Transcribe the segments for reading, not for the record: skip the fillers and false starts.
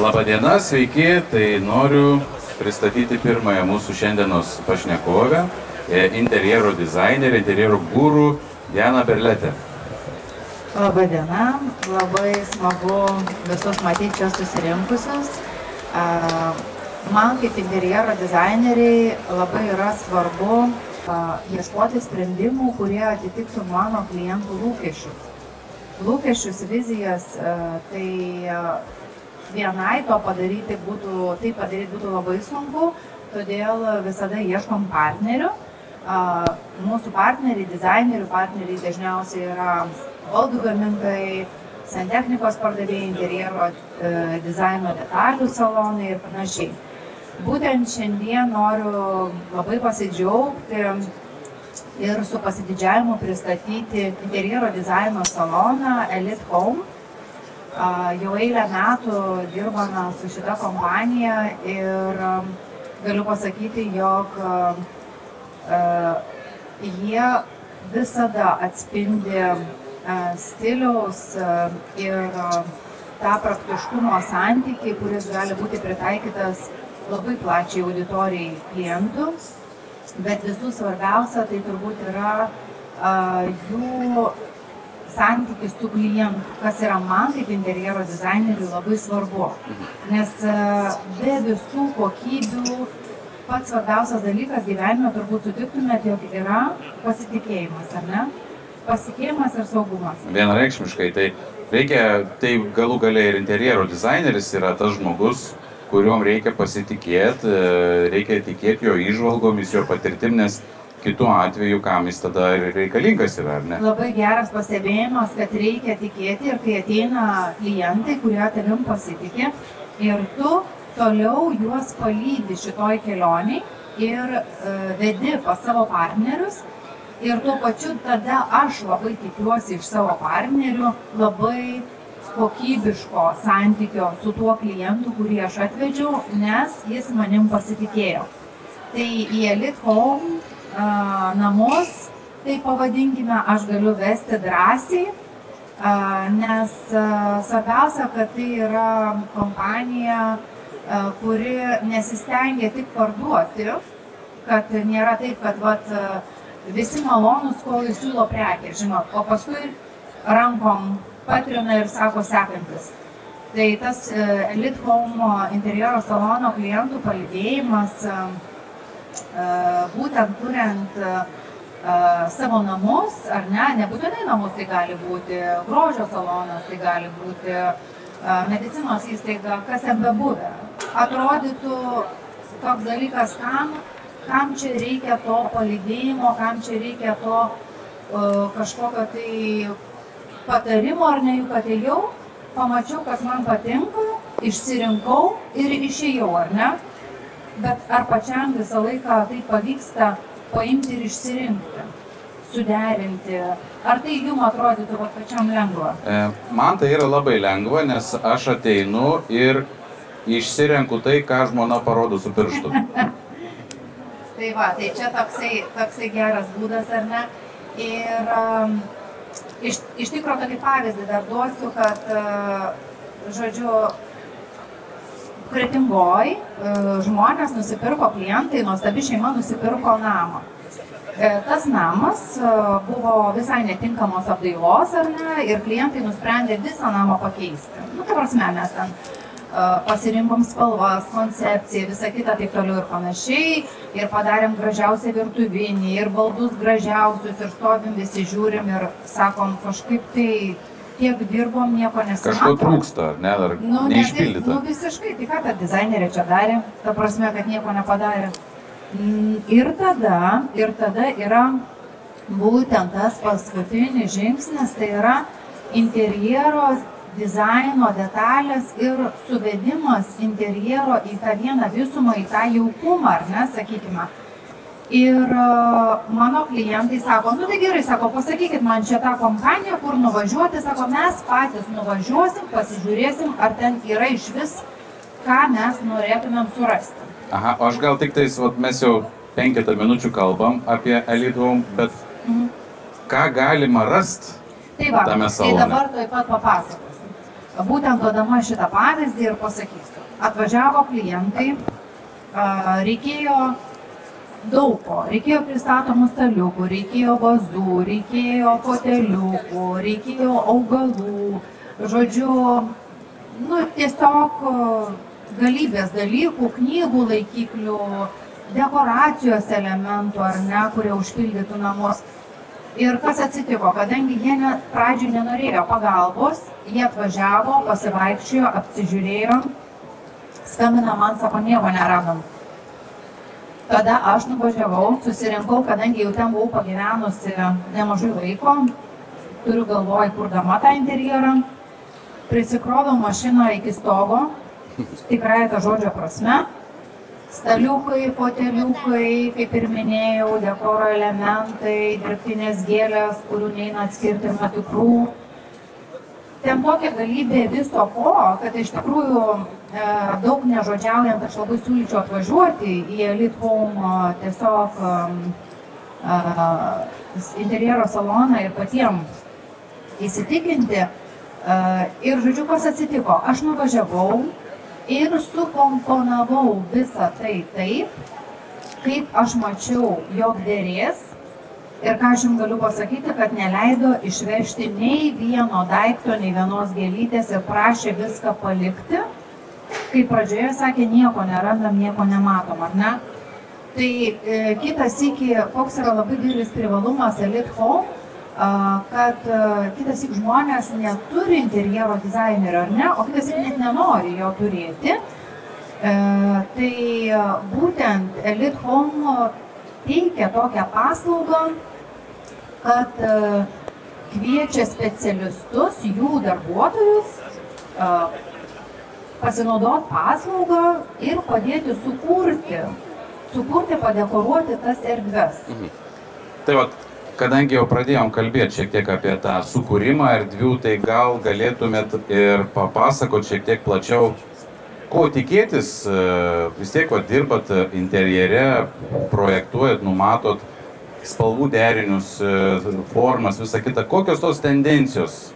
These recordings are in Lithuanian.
Labadiena, sveiki, tai noriu pristatyti pirmąją mūsų šiandienos pašnekovę, interjero dizainerį, interjero gurų Diana Berletė. Labadiena, labai smagu visus matyti čia susirinkusius. Man kaip interjero dizaineriai labai yra svarbu ieškoti sprendimų, kurie atitiktų mano klientų lūkesčius. Lūkesčius, vizijas, tai vienai to padaryti būtų labai sunku, todėl visada ieškom partnerių. Mūsų partneriai, dizainerių partneriai dažniausiai yra baldų gamintojai, santechnikos pardavėjai, interjero dizaino detalių salonai ir panašiai. Būtent šiandien noriu labai pasidžiaugti ir su pasididžiavimu pristatyti interjero dizaino saloną Elite Home. Jau eilę metų dirbame su šita kompanija ir galiu pasakyti, jog jie visada atspindi stiliaus ir tą praktiškumo santykį, kuris gali būti pritaikytas labai plačiai auditorijai klientų, bet visų svarbiausia tai turbūt yra jų santykis su klientu, kas yra man kaip interjero dizaineriui labai svarbu. Nes be visų kokybių pats svarbiausias dalykas gyvenime turbūt sutiktumėt, jog yra pasitikėjimas, ar ne? Pasitikėjimas ir saugumas. Vienareikšmiškai, tai galų gale ir interjero dizaineris yra tas žmogus, kuriuom reikia pasitikėti, reikia tikėti jo įžvalgomis, jo patirtim, nes kitu atveju, kam jis tada reikalingas yra, ar ne? Labai geras pastebėjimas, kad reikia tikėti ir kai ateina klientai, kurie tavim pasitikė ir tu toliau juos palydi šitoj kelioniai ir vedi pas savo partnerius ir tuo pačiu tada aš labai tikiuosi iš savo partnerių labai kokybiško santykio su tuo klientu, kurį aš atvedžiau, nes jis manim pasitikėjo. Tai į Elite Home namus, tai pavadinkime, aš galiu vesti drąsiai, nes svarbiausia, kad tai yra kompanija, kuri nesistengia tik parduoti, kad nėra taip, kad visi malonūs, kol jis siūlo prekę, žinot, o paskui rankom patrina ir sako sekantis. Tai tas Elite Home interjero salono klientų palydėjimas, būtent kuriant savo namus, ar ne, nebūtinai namus, tai gali būti grožio salonas, tai gali būti medicinos įstaiga, kas ten bebūvė. Atrodytų toks dalykas, kam čia reikia to palydėjimo, kam čia reikia to kažkokio tai patarimo, ar ne, juk atėjau, pamačiau, kas man patinka, išsirinkau ir išėjau, ar ne? Bet ar pačiam visą laiką tai pavyksta paimti ir išsirinkti, suderinti? Ar tai jums atrodytų pačiam lengva? Man tai yra labai lengva, nes aš ateinu ir išsirenku tai, ką žmona parodo su pirštu. Tai va, tai čia toksai geras būdas, ar ne? Ir iš tikro tokį pavyzdį dar duosiu, kad, žodžiu, Kretingoj žmonės nusipirko, klientai, nuostabi šeima nusipirko namą. Tas namas buvo visai netinkamos apdailos, ar ne, ir klientai nusprendė visą namą pakeisti. Nu, tai prasme, mes ten pasirinkom spalvas, koncepciją, visą kitą, taip toliau ir panašiai, ir padarėm gražiausią virtuvinį, ir baldus gražiausius, ir stovim, visi žiūrim ir sakom, kažkaip tai tiek dirbom, nieko nesimato. Kažko trūksta, ne, ar neišpildyta? Nu, visiškai, tai ką ta dizainerė čia darė, ta prasme, kad nieko nepadarė. Ir tada yra būtent tas paskutinis žingsnis, tai yra interjero dizaino detalės ir suvedimas interjero į tą vieną visumą, į tą jaukumą, ar ne, sakykime. Ir mano klientai sako, nu tai gerai, sako, pasakykit man čia tą kompaniją, kur nuvažiuoti, sako, mes patys nuvažiuosim, pasižiūrėsim, ar ten yra iš vis, ką mes norėtumėm surasti. Aha, o aš gal tik tais, mes jau 5 minučių kalbam apie Elite Home, bet ką galima rasti tame salone? Tai dabar tuoj pat papasakosiu. būtent duodama šitą pavyzdį ir pasakysiu. Atvažiavo klientai, reikėjo daug ko. Reikėjo pristatomų staliukų, reikėjo vazų, reikėjo foteliukų, reikėjo augalų, žodžiu, tiesiog galybės dalykų, knygų laikiklių, dekoracijos elementų, ar ne, kurie užpildytų namus. Ir kas atsitiko, kadangi jie pradžiui nenorėjo pagalbos, jie atvažiavo, pasivaikščiojo, apsižiūrėjo, skambina man, sako, nieko neradom. Tada aš nuvažiavau, susirinkau, kadangi jau ten buvau pagyvenusi nemažai laiko, turiu galvoj, kurdama tą interjerą, prisikroviau mašiną iki stogo, tikrai tą žodžio prasme, staliukai, foteliukai, kaip ir minėjau, dekoro elementai, dirbtinės gėlės, kurių neina atskirti nuo tikrų. Ten tokia galybė viso ko, kad iš tikrųjų daug nežodžiaujant, aš labai siūlyčiau atvažiuoti į Elite Home tiesiog interjero saloną ir patiems įsitikinti. Ir žodžiu, kas atsitiko, aš nuvažiavau ir sukomponavau visą tai taip, kaip aš mačiau, jog dėrės. Ir ką aš jums galiu pasakyti, kad neleido išvežti nei vieno daikto, nei vienos gėlytės ir prašė viską palikti. Kai pradžioje sakė, nieko nerandam, nieko nematom, ar ne? Tai kitas iki, koks yra labai didelis privalumas Elite Home, kad kitas iki žmonės neturi interjero dizainerio, ar ne, o kitas iki net nenori jo turėti. Tai būtent Elite Home teikia tokią paslaugą, kad kviečia specialistus, jų darbuotojus, pasinaudoti paslaugą ir padėti sukurti, padekoruoti tas erdves. Tai vat, kadangi jau pradėjom kalbėti šiek tiek apie tą sukūrimą erdvių, tai gal galėtumėt ir papasakot šiek tiek plačiau, ko tikėtis, vis tiek dirbat interjere, projektuojat, numatot spalvų derinius, formas, visą kitą. Kokios tos tendencijos?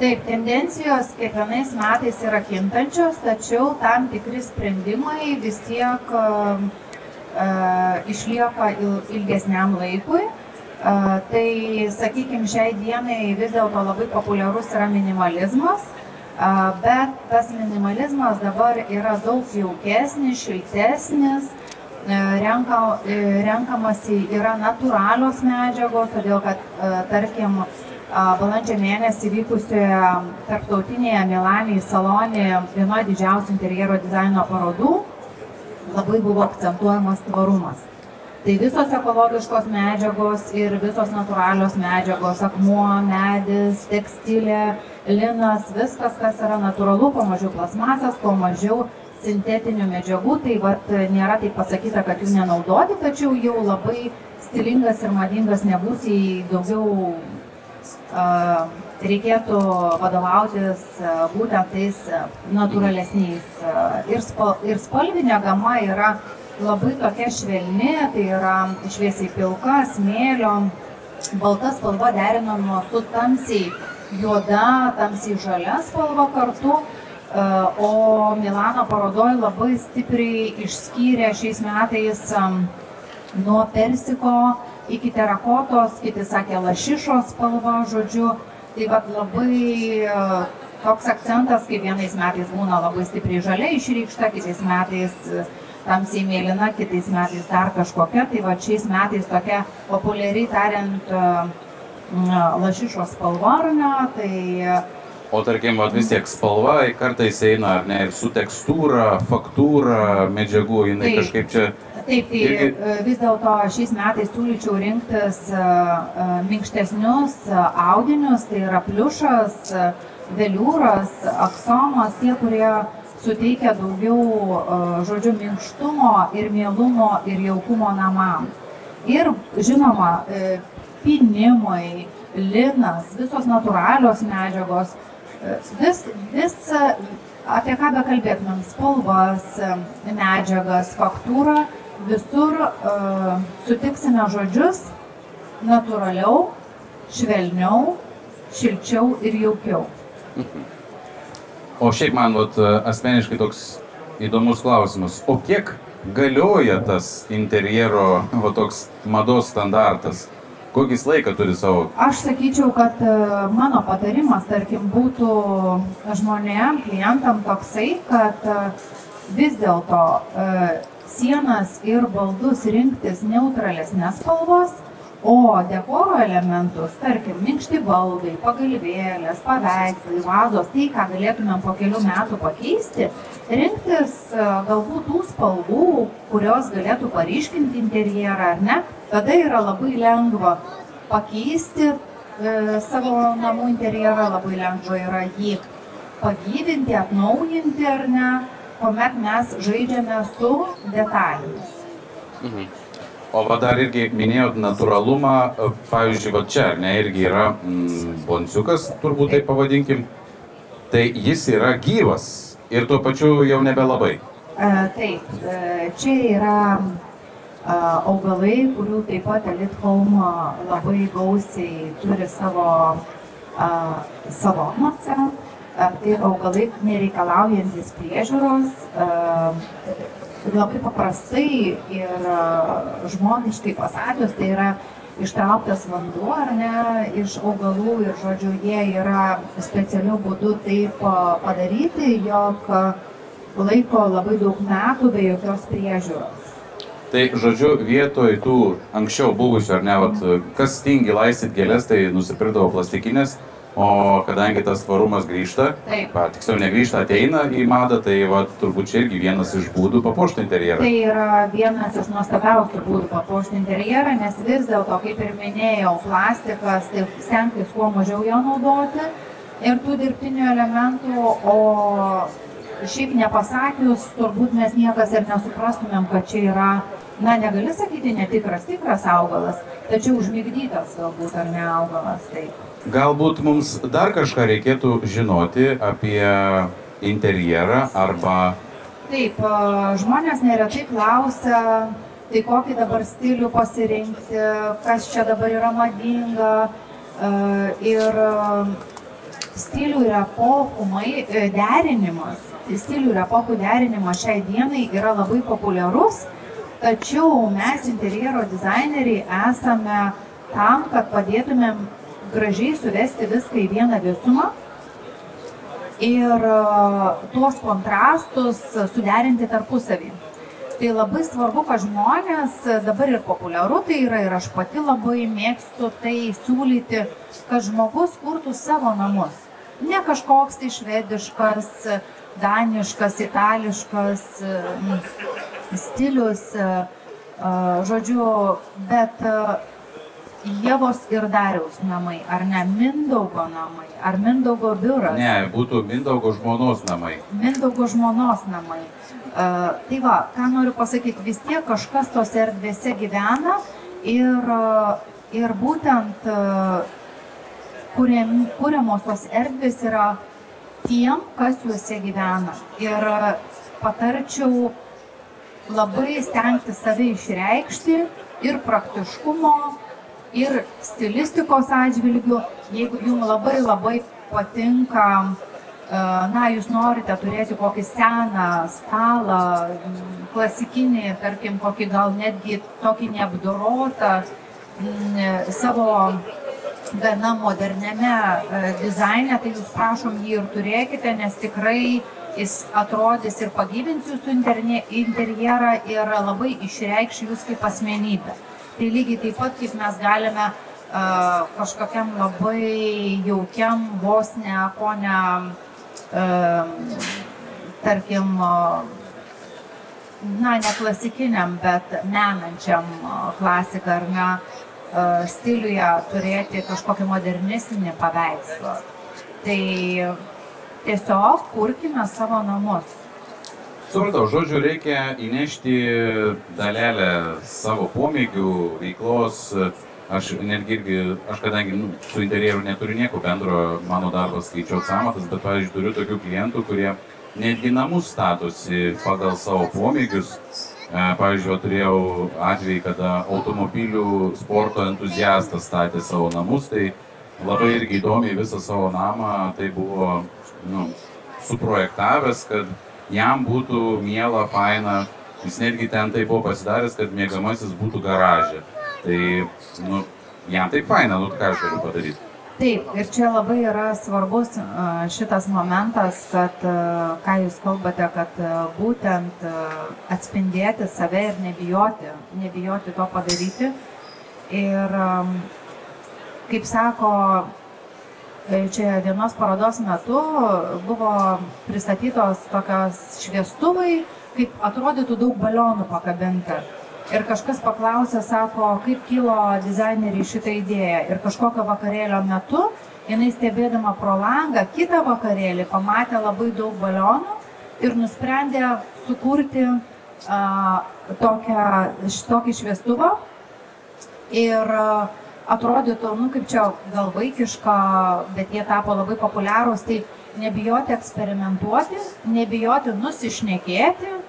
Taip, tendencijos kiekvienais metais yra kintančios, tačiau tam tikri sprendimai vis tiek išlieka ilgesniam laikui. Tai, sakykime, šiai dienai vis dėlto labai populiarus yra minimalizmas, bet tas minimalizmas dabar yra daug jaukesnis, šiltesnis, renkamasi yra natūralios medžiagos, todėl kad, tarkim, balandžio mėnesį vykusioje tarptautinėje Milanėje salone vienoje didžiausių interjero dizaino parodų labai buvo akcentuojamas tvarumas. Tai visos ekologiškos medžiagos ir visos natūralios medžiagos, akmuo, medis, tekstilė, linas, viskas, kas yra natūralu, kuo mažiau plasmasas, kuo mažiau sintetinių medžiagų, tai nėra taip pasakyta, kad jų nenaudoti, tačiau jau labai stilingas ir madingas nebus, jei daugiau reikėtų vadovautis būtent tais natūralesniais. Ir spalvinė gama yra labai tokia švelni, tai yra šviesiai pilka, smėlio, balta spalva derinama su tamsiai juoda, tamsiai žalia spalva kartu. O Milano parodoje labai stipriai išskyrė šiais metais nuo persiko iki terakotos, kiti sakė lašišos spalva, žodžiu. Tai labai toks akcentas, kaip vienais metais būna labai stipriai žalia išreikšta, kitais metais tamsiai mėlyna, kitais metais dar kažkokia. Tai šiais metais tokia populiariai tariant lašišos spalva, ar ne? Tai o tarkim, vis tiek spalva kartais eina, ar ne, ir su tekstūra, faktūra, medžiagų, jinai kažkaip čia... Taip, tai vis dėlto šiais metais siūlyčiau rinktis minkštesnius audinius, tai yra pliušas, veliūras, aksomas, tie, kurie suteikia daugiau, žodžiu, minkštumo ir mielumo ir jaukumo namam. Ir, žinoma, pinimai, linas, visos natūralios medžiagos, vis apie ką bekalbėtumėm, spalvas, medžiagas, faktūrą, visur sutiksime žodžius natūraliau, švelniau, šilčiau ir jaukiau. O šiaip man asmeniškai toks įdomus klausimas. O kiek galioja tas interjero toks mados standartas? Kokį laiką turi savo? Aš sakyčiau, kad mano patarimas, tarkim, būtų žmonėm, klientam toksai, kad vis dėlto sienas ir baldus rinktis neutralesnės spalvos, o dekoro elementus, tarkim, minkšti baldai, pagalvėlės, paveikslai, vazos, tai, ką galėtumėm po kelių metų pakeisti, rinktis galbūt tų spalvų, kurios galėtų paryškinti interjerą, ar ne? Tada yra labai lengva pakeisti savo namų interjerą, labai lengva yra jį pagyvinti, atnaujinti, ar ne, kuomet mes žaidžiame su detalėmis. O dar irgi minėjot natūralumą, pavyzdžiui, čia, ne, irgi yra bonciukas, turbūt taip pavadinkim, tai jis yra gyvas ir tuo pačiu jau nebelabai. Taip, čia yra augalai, kurių taip pat Elite Home labai gausiai turi savo salonuose. Tai augalai nereikalaujantis priežiūros, labai paprastai ir žmoniškai pasakius, tai yra ištrauktas vanduo, ar ne, iš augalų ir, žodžiu, jie yra specialiu būdu taip padaryti, jog laiko labai daug metų be jokios priežiūros. Tai, žodžiu, vietoj tų anksčiau buvusių, ar ne, kas tingi laistyti gėlės, tai nusipirkdavo plastikinės, o kadangi tas tvarumas grįžta, tiksliau negrįžta, ateina į madą, tai turbūt čia irgi vienas iš būdų papuošti interjerą. Tai yra vienas iš nuostabiausių būdų papuošti interjerą, nes vis dėlto, kaip ir minėjau, plastikas, tai stengtis kuo mažiau jo naudoti ir tų dirbtinių elementų, o šiaip nepasakius, turbūt mes niekas ir nesuprastumėm, kad čia yra, na, negali sakyti tikras augalas, tačiau užmigdytas galbūt ar ne augalas, taip. Galbūt mums dar kažką reikėtų žinoti apie interjerą arba... Taip, žmonės neretai klausia, tai kokį dabar stilių pasirinkti, kas čia dabar yra madinga. Ir stilių ir epochų derinimas, stilių ir epochų derinimas šiai dienai yra labai populiarus, tačiau mes interjero dizaineriai esame tam, kad padėtumėm gražiai suvesti viską į vieną visumą ir tuos kontrastus suderinti tarpusavį. Tai labai svarbu, kad žmonės, dabar ir populiaru tai yra, ir aš pati labai mėgstu tai siūlyti, kad žmogus kurtų savo namus. Ne kažkoks tai švediškas, daniškas, itališkas stilius, žodžiu, bet Ievos ir Dariaus namai, ar ne Mindaugo namai, ar Mindaugo biuras? Ne, būtų Mindaugo žmonos namai. Mindaugo žmonos namai. Tai va, ką noriu pasakyti, vis tiek kažkas tose erdvėse gyvena ir būtent kuriamos tos erdvės yra tiem, kas juose gyvena. Ir patarčiau labai stengti save išreikšti ir praktiškumo, ir stilistikos atžvilgių, jeigu jums labai patinka, na, jūs norite turėti kokį seną stalą, klasikinį, tarkim, kokį gal netgi tokį neapdorotą, savo gana moderniame dizaine, tai jūs prašom jį ir turėkite, nes tikrai jis atrodys ir pagyvins jūsų interjerą ir labai išreikš jūs kaip asmenybę. Tai lygiai taip pat, kaip mes galime kažkokiam labai jaukiam, vos ne, kone, tarkim, na, ne klasikiniam, bet menančiam klasiką ar ne stiliuje turėti kažkokį modernistinį paveikslą. Tai tiesiog kurkime savo namus. Supratau, žodžiu, reikia įnešti dalelę savo pomėgių, veiklos. Aš kadangi su interjeru neturiu nieko bendro, mano darbas skaičiuot sąmatas, bet, pavyzdžiui, turiu tokių klientų, kurie netgi namus statosi pagal savo pomėgius. Pavyzdžiui, turėjau atvejį, kada automobilių sporto entuziastas statė savo namus, tai labai irgi įdomiai visą savo namą, tai buvo suprojektavęs, kad jam būtų miela, faina. Jis netgi ten tai buvo pasidaręs, kad mėgamasis būtų garaže. Tai, jam taip faina, ką aš galiu padaryti. Taip, ir čia labai yra svarbus šitas momentas, kad, ką jūs kalbate, kad būtent atspindėti save ir nebijoti to padaryti. Ir, kaip sako, čia vienos parodos metu buvo pristatytos tokios šviestuvai, kaip atrodytų daug balionų pakabinta. Ir kažkas paklausė, sako, kaip kilo dizaineriai šitą idėją. Ir kažkokio vakarėlio metu, jinai stebėdama pro langą, kitą vakarėlį pamatė labai daug balionų ir nusprendė sukurti tokį šviestuvą. Ir atrodytų, kaip čia gal vaikiška, bet jie tapo labai populiarūs, tai nebijoti eksperimentuoti, nebijoti nusišnekėti,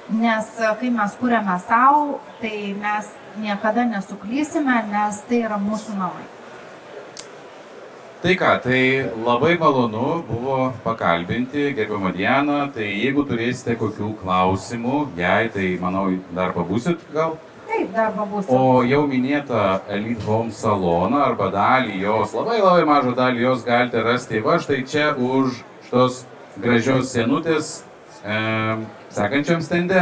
nes kai mes kuriame savo, tai mes niekada nesuklysime, nes tai yra mūsų namai. Tai ką, tai labai malonu buvo pakalbinti gerbiamą Dianą, tai jeigu turėsite kokių klausimų, jai, tai manau, dar pabūsit gal? Taip, dar pabūsit. O jau minėtą Elite Home saloną arba dalį jos, labai mažą dalį jos galite rasti va štai čia už šitos gražios sienutės sekančiam stende.